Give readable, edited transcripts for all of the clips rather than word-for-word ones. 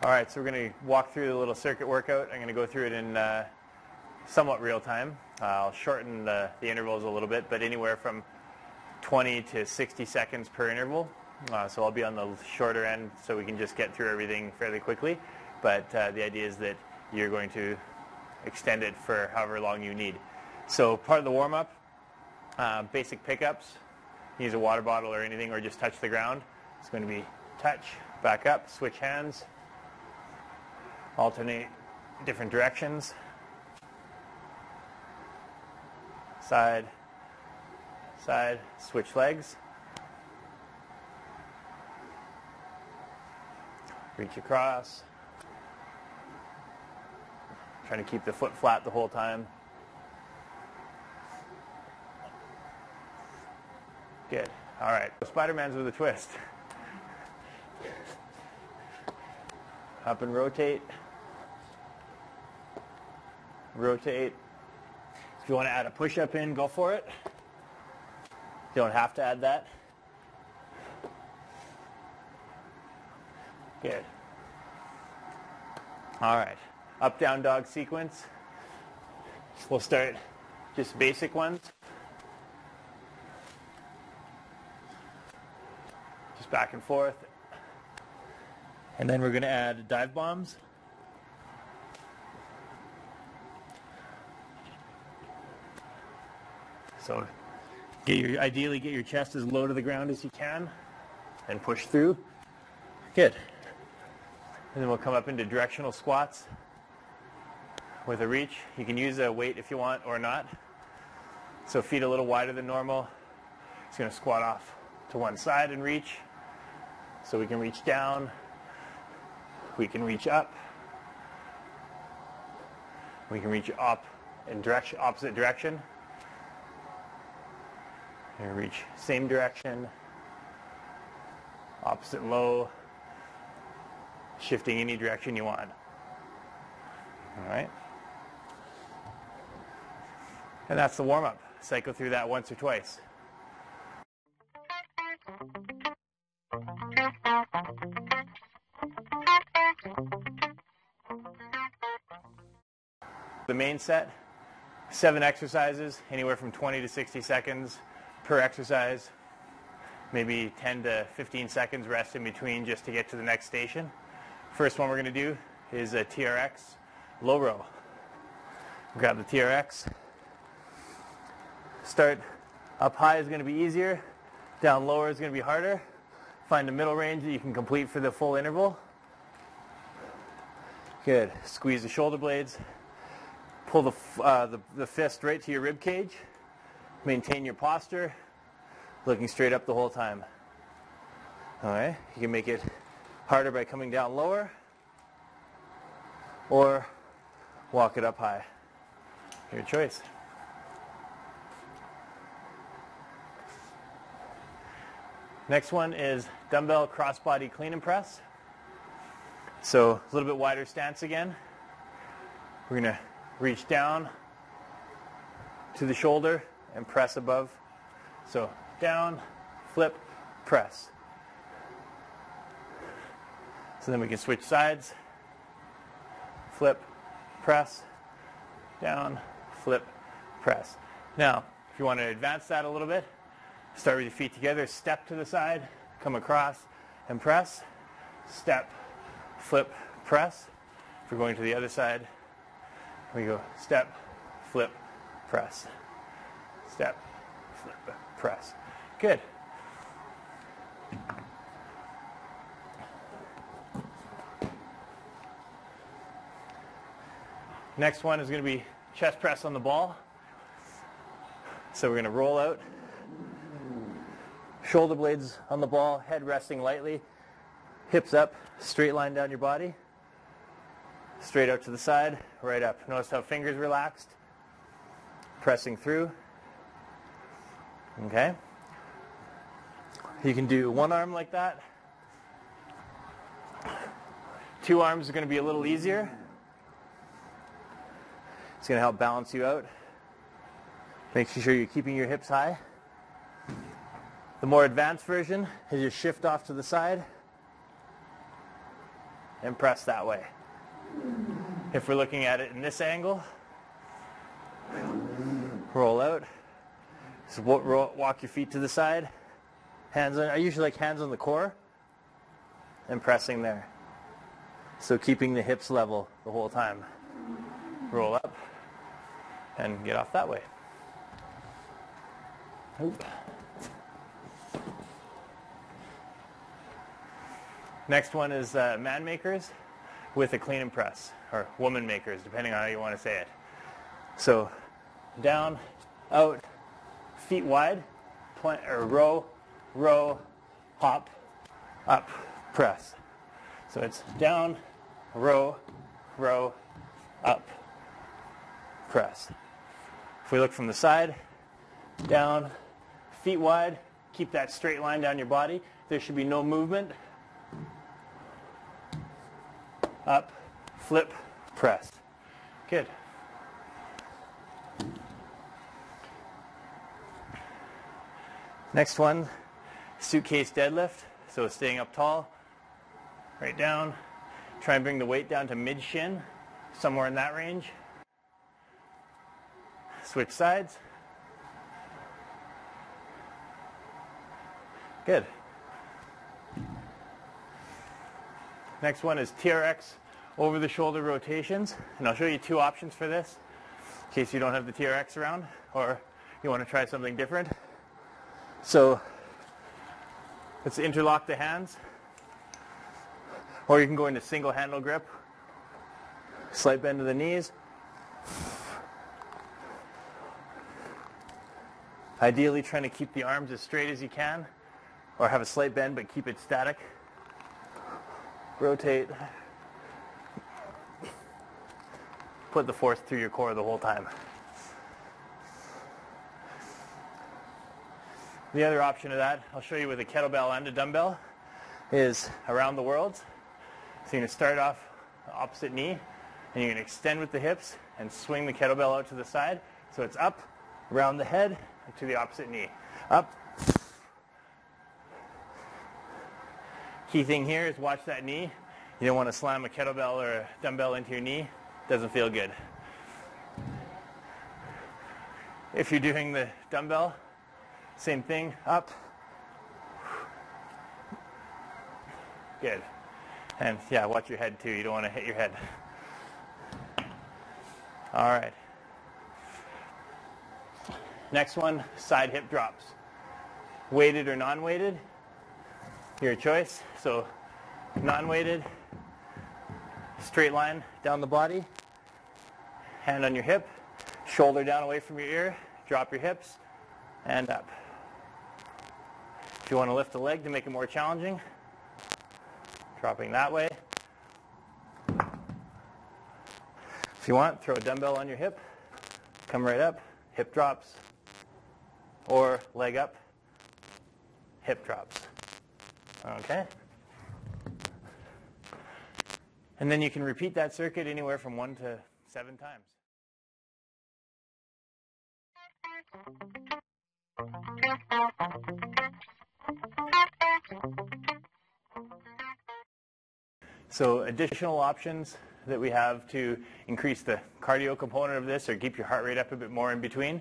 All right, so we're going to walk through the little circuit workout. I'm going to go through it in somewhat real time. I'll shorten the intervals a little bit, but anywhere from 20 to 60 seconds per interval. So I'll be on the shorter end so we can just get through everything fairly quickly. But the idea is that you're going to extend it for however long you need. So part of the warm-up, basic pickups. Use a water bottle or anything, or just touch the ground. It's going to be touch, back up, switch hands, alternate different directions, side, side, switch legs, reach across, trying to keep the foot flat the whole time. Good. All right. Spider-Man's with a twist. Up and rotate. Rotate. If you want to add a push-up in, go for it. You don't have to add that. Good. All right. Up-down dog sequence. We'll start just basic ones. Just back and forth. And then we're going to add dive bombs. So ideally get your chest as low to the ground as you can and push through. Good. And then we'll come up into directional squats with a reach. You can use a weight if you want or not. So feet a little wider than normal. It's going to squat off to one side and reach. So we can reach down. We can reach up. We can reach up in opposite direction. And reach same direction. Opposite low. Shifting any direction you want. All right. And that's the warm-up. Cycle through that once or twice. The main set, 7 exercises, anywhere from 20 to 60 seconds per exercise. Maybe 10 to 15 seconds rest in between just to get to the next station. First one we're going to do is a TRX low row. Grab the TRX. Start up high is going to be easier. Down lower is going to be harder. Find a middle range that you can complete for the full interval. Good. Squeeze the shoulder blades. Pull the fist right to your rib cage. Maintain your posture, looking straight up the whole time. All right. You can make it harder by coming down lower or walk it up high. Your choice. Next one is dumbbell crossbody clean and press. So a little bit wider stance again. We're going to reach down to the shoulder and press above. So down, flip, press. So then we can switch sides. Flip, press, down, flip, press. Now, if you want to advance that a little bit, start with your feet together, step to the side, come across and press, step, flip, press. If we're going to the other side, we go step, flip, press. Step, flip, press. Good. Next one is going to be chest press on the ball. So we're going to roll out. Shoulder blades on the ball, head resting lightly. Hips up, straight line down your body. Straight out to the side, right up. Notice how fingers relaxed. Pressing through. Okay. You can do one arm like that. 2 arms are going to be a little easier. It's going to help balance you out. Making sure you're keeping your hips high. The more advanced version is you shift off to the side. and press that way. If we're looking at it in this angle, roll out. So walk your feet to the side. I usually like hands on the core and pressing there. So keeping the hips level the whole time. Roll up and get off that way. Oop. Next one is man makers with a clean and press, or woman makers, depending on how you want to say it. So down, out, feet wide, or row, row, hop, up, press. So it's down, row, row, up, press. If we look from the side, down, feet wide, keep that straight line down your body. There should be no movement. Up, flip, press. Good. Next one, suitcase deadlift. So staying up tall, right down. Try and bring the weight down to mid-shin, somewhere in that range. Switch sides. Good. Next one is TRX over-the-shoulder rotations. And I'll show you two options for this, in case you don't have the TRX around, or you want to try something different. So let's interlock the hands. Or you can go into single handle grip. Slight bend to the knees. Ideally trying to keep the arms as straight as you can, or have a slight bend but keep it static. Rotate. Put the force through your core the whole time. The other option of that, I'll show you with a kettlebell and a dumbbell, is around the worlds. So you're going to start off opposite knee, and you're going to extend with the hips and swing the kettlebell out to the side. So it's up, around the head, and to the opposite knee. Up. Key thing here is watch that knee. You don't want to slam a kettlebell or a dumbbell into your knee. Doesn't feel good. If you're doing the dumbbell, same thing, up. Good. And yeah, watch your head too. You don't want to hit your head. All right. Next one, side hip drops. Weighted or non-weighted, your choice. So non-weighted, straight line down the body, hand on your hip, shoulder down away from your ear, drop your hips, and up. If you want to lift the leg to make it more challenging, dropping that way. If you want, throw a dumbbell on your hip, come right up, hip drops, or leg up, hip drops. Okay? And then you can repeat that circuit anywhere from 1 to 7 times. So additional options that we have to increase the cardio component of this, or keep your heart rate up a bit more in between,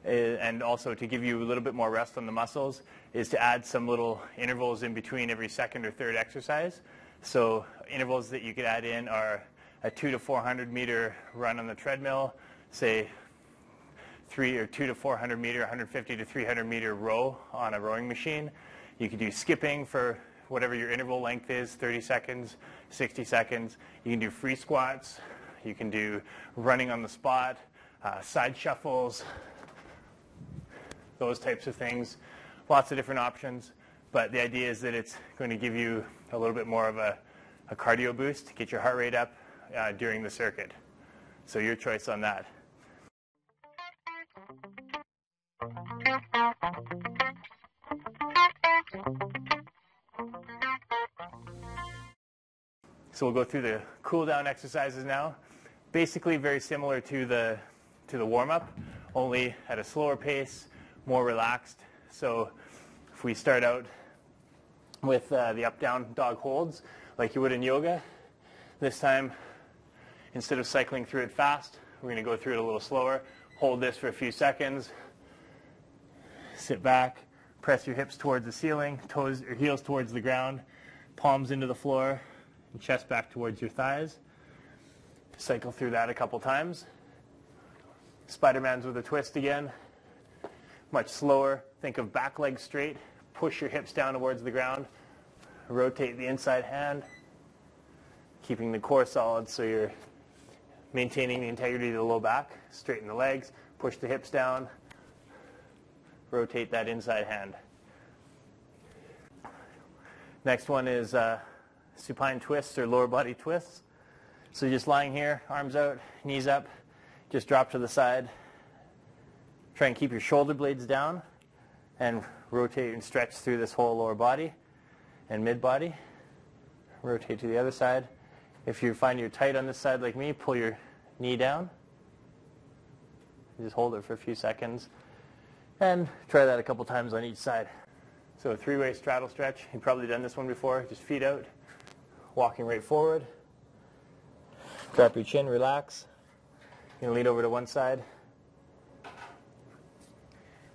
and also to give you a little bit more rest on the muscles, is to add some little intervals in between every second or third exercise. So intervals that you could add in are a 200 to 400 meter run on the treadmill, say 200 to 400 meter, 150 to 300 meter row on a rowing machine. You could do skipping for whatever your interval length is, 30 seconds, 60 seconds. You can do free squats. You can do running on the spot, side shuffles, those types of things. Lots of different options. But the idea is that it's going to give you a little bit more of a cardio boost to get your heart rate up during the circuit. So your choice on that. So we'll go through the cool down exercises now. Basically very similar to the warm-up, only at a slower pace, more relaxed. So if we start out with the up-down dog holds, like you would in yoga, This time, instead of cycling through it fast, we're going to go through it a little slower. Hold this for a few seconds. Sit back. Press your hips towards the ceiling, toes or heels towards the ground, palms into the floor, and chest back towards your thighs. Cycle through that a couple times. Spider-Man's with a twist again. Much slower. Think of back leg straight. Push your hips down towards the ground. Rotate the inside hand, keeping the core solid so you're maintaining the integrity of the low back. Straighten the legs. Push the hips down. Rotate that inside hand. Next one is supine twists or lower body twists. So you're just lying here, arms out, knees up, just drop to the side. Try and keep your shoulder blades down and rotate and stretch through this whole lower body and mid body. Rotate to the other side. If you find you're tight on this side like me, pull your knee down. Just hold it for a few seconds. And try that a couple times on each side. So a three-way straddle stretch. You've probably done this one before. Just feet out, walking right forward. Drop your chin, relax. You're going to lean over to one side.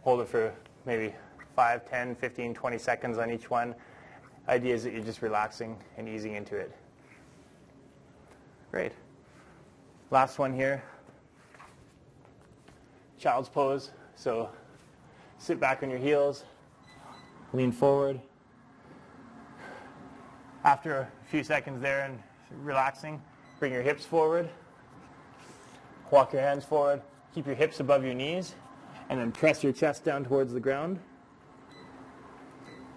Hold it for maybe 5, 10, 15, 20 seconds on each one. Idea is that you're just relaxing and easing into it. Great. Last one here. Child's pose. So sit back on your heels, lean forward. After a few seconds there and relaxing, bring your hips forward. Walk your hands forward. Keep your hips above your knees, and then press your chest down towards the ground.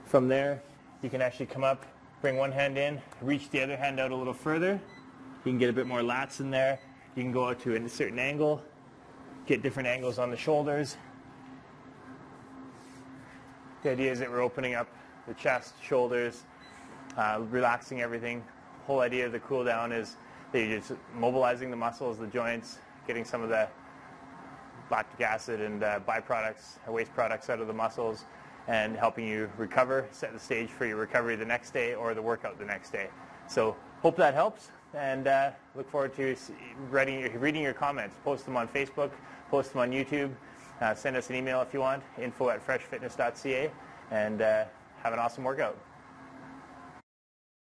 From there, you can actually come up, bring one hand in, reach the other hand out a little further. You can get a bit more lats in there. You can go out to a certain angle, get different angles on the shoulders. The idea is that we're opening up the chest, shoulders, relaxing everything. The whole idea of the cool down is that you're just mobilizing the muscles, the joints, getting some of the lactic acid and byproducts, waste products out of the muscles, and helping you recover, set the stage for your recovery the next day or the workout the next day. So hope that helps, and look forward to reading your comments. Post them on Facebook, post them on YouTube. Send us an email if you want, info@freshfitness.ca, and have an awesome workout.